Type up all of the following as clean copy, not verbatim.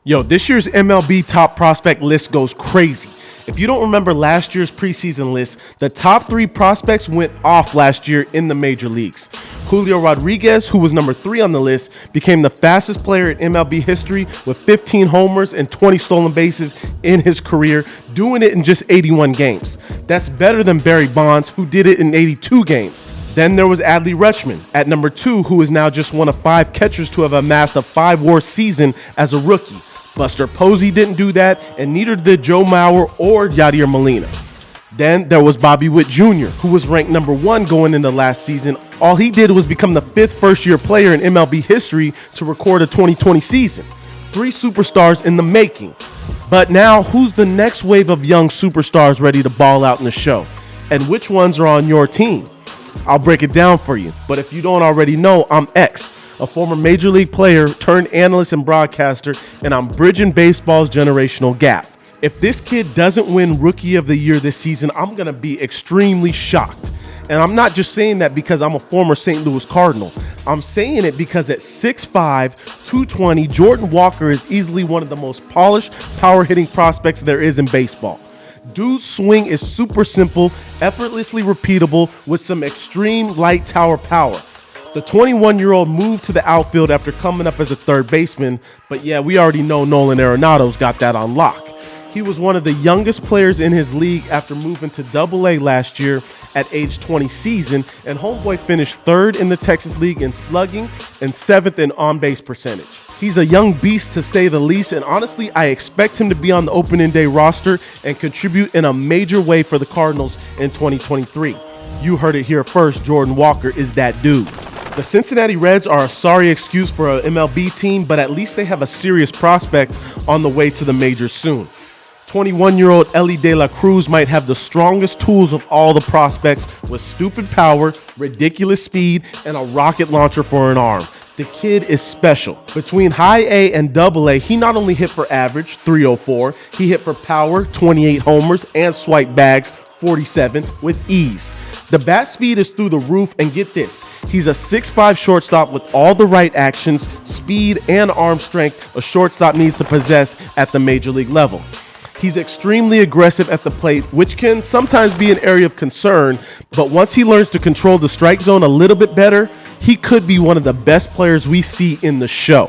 Yo, this year's MLB top prospect list goes crazy. If you don't remember last year's preseason list, the top 3 prospects went off last year in the major leagues. Julio Rodriguez, who was number 3 on the list, became the fastest player in MLB history with 15 homers and 20 stolen bases in his career, doing it in just 81 games. That's better than Barry Bonds, who did it in 82 games. Then there was Adley Rutschman at number 2, who is now just one of 5 catchers to have amassed a 5-WAR season as a rookie. Buster Posey didn't do that, and neither did Joe Mauer or Yadier Molina. Then there was Bobby Witt Jr., who was ranked number 1 going into last season. All he did was become the 5th first-year player in MLB history to record a 2020 season. 3 superstars in the making. But now, who's the next wave of young superstars ready to ball out in the show? And which ones are on your team? I'll break it down for you, but if you don't already know, I'm X, a former major league player turned analyst and broadcaster, and I'm bridging baseball's generational gap. If this kid doesn't win Rookie of the Year this season, I'm going to be extremely shocked. And I'm not just saying that because I'm a former St. Louis Cardinal. I'm saying it because at 6'5", 220, Jordan Walker is easily one of the most polished, power-hitting prospects there is in baseball. Dude's swing is super simple, effortlessly repeatable, with some extreme light tower power. The 21-year-old moved to the outfield after coming up as a third baseman, but yeah, we already know Nolan Arenado's got that on lock. He was one of the youngest players in his league after moving to AA last year at age 20 season, and homeboy finished 3rd in the Texas League in slugging and 7th in on-base percentage. He's a young beast to say the least, and honestly, I expect him to be on the opening day roster and contribute in a major way for the Cardinals in 2023. You heard it here first, Jordan Walker is that dude. The Cincinnati Reds are a sorry excuse for an MLB team, but at least they have a serious prospect on the way to the majors soon. 21-year-old Elly De La Cruz might have the strongest tools of all the prospects with stupid power, ridiculous speed, and a rocket launcher for an arm. The kid is special. Between high A and AA, he not only hit for average, 304, he hit for power, 28 homers, and swipe bags, 47, with ease. The bat speed is through the roof, and get this, he's a 6'5" shortstop with all the right actions, speed, and arm strength a shortstop needs to possess at the major league level. He's extremely aggressive at the plate, which can sometimes be an area of concern, but once he learns to control the strike zone a little bit better, he could be one of the best players we see in the show.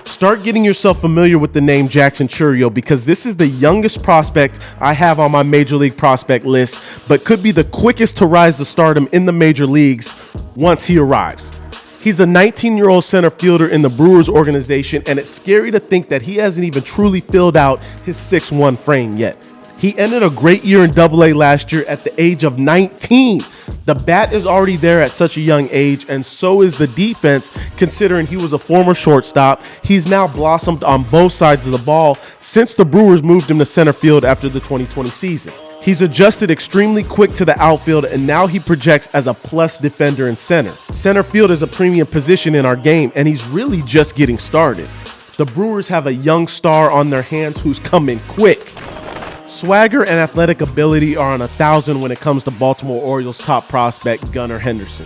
Start getting yourself familiar with the name Jackson Chourio, because this is the youngest prospect I have on my major league prospect list, but could be the quickest to rise to stardom in the major leagues once he arrives. He's a 19-year-old center fielder in the Brewers organization, and it's scary to think that he hasn't even truly filled out his 6'1" frame yet. He ended a great year in AA last year at the age of 19. The bat is already there at such a young age, and so is the defense, considering he was a former shortstop. He's now blossomed on both sides of the ball since the Brewers moved him to center field after the 2020 season. He's adjusted extremely quick to the outfield, and now he projects as a plus defender in center. Center field is a premium position in our game, and he's really just getting started. The Brewers have a young star on their hands who's coming quick. Swagger and athletic ability are on 1,000 when it comes to Baltimore Orioles top prospect Gunnar Henderson.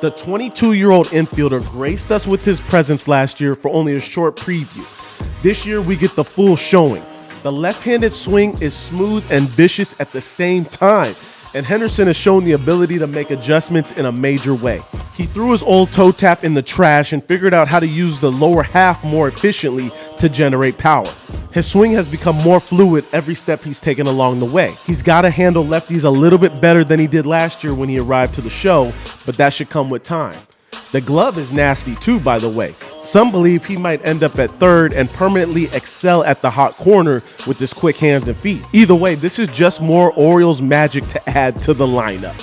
The 22-year-old infielder graced us with his presence last year for only a short preview. This year we get the full showing. The left-handed swing is smooth and vicious at the same time, and Henderson has shown the ability to make adjustments in a major way. He threw his old toe tap in the trash and figured out how to use the lower half more efficiently to generate power. His swing has become more fluid every step he's taken along the way. He's got to handle lefties a little bit better than he did last year when he arrived to the show, but that should come with time. The glove is nasty too, by the way. Some believe he might end up at third and permanently excel at the hot corner with his quick hands and feet. Either way, this is just more Orioles magic to add to the lineup.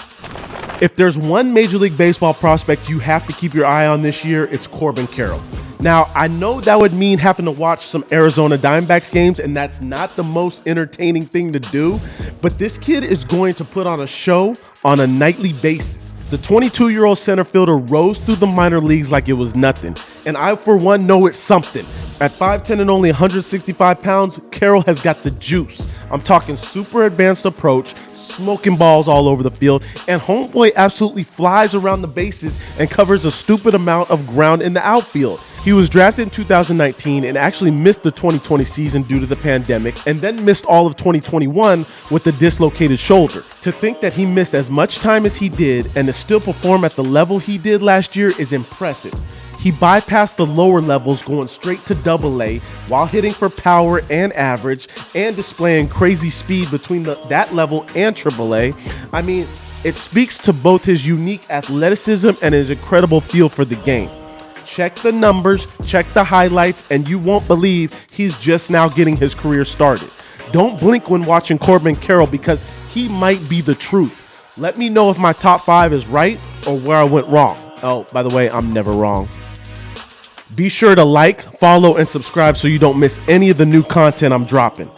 If there's one Major League Baseball prospect you have to keep your eye on this year, it's Corbin Carroll. Now, I know that would mean having to watch some Arizona Diamondbacks games, and that's not the most entertaining thing to do, but this kid is going to put on a show on a nightly basis. The 22-year-old center fielder rose through the minor leagues like it was nothing, and I, for one, know it's something. At 5'10" and only 165 pounds, Carroll has got the juice. I'm talking super advanced approach, smoking balls all over the field, and homeboy absolutely flies around the bases and covers a stupid amount of ground in the outfield. He was drafted in 2019 and actually missed the 2020 season due to the pandemic, and then missed all of 2021 with a dislocated shoulder. To think that he missed as much time as he did and to still perform at the level he did last year is impressive. He bypassed the lower levels, going straight to AA while hitting for power and average and displaying crazy speed between that level and AAA. I mean, it speaks to both his unique athleticism and his incredible feel for the game. Check the numbers, check the highlights, and you won't believe he's just now getting his career started. Don't blink when watching Corbin Carroll because he might be the truth. Let me know if my top 5 is right or where I went wrong. Oh, by the way, I'm never wrong. Be sure to like, follow, and subscribe so you don't miss any of the new content I'm dropping.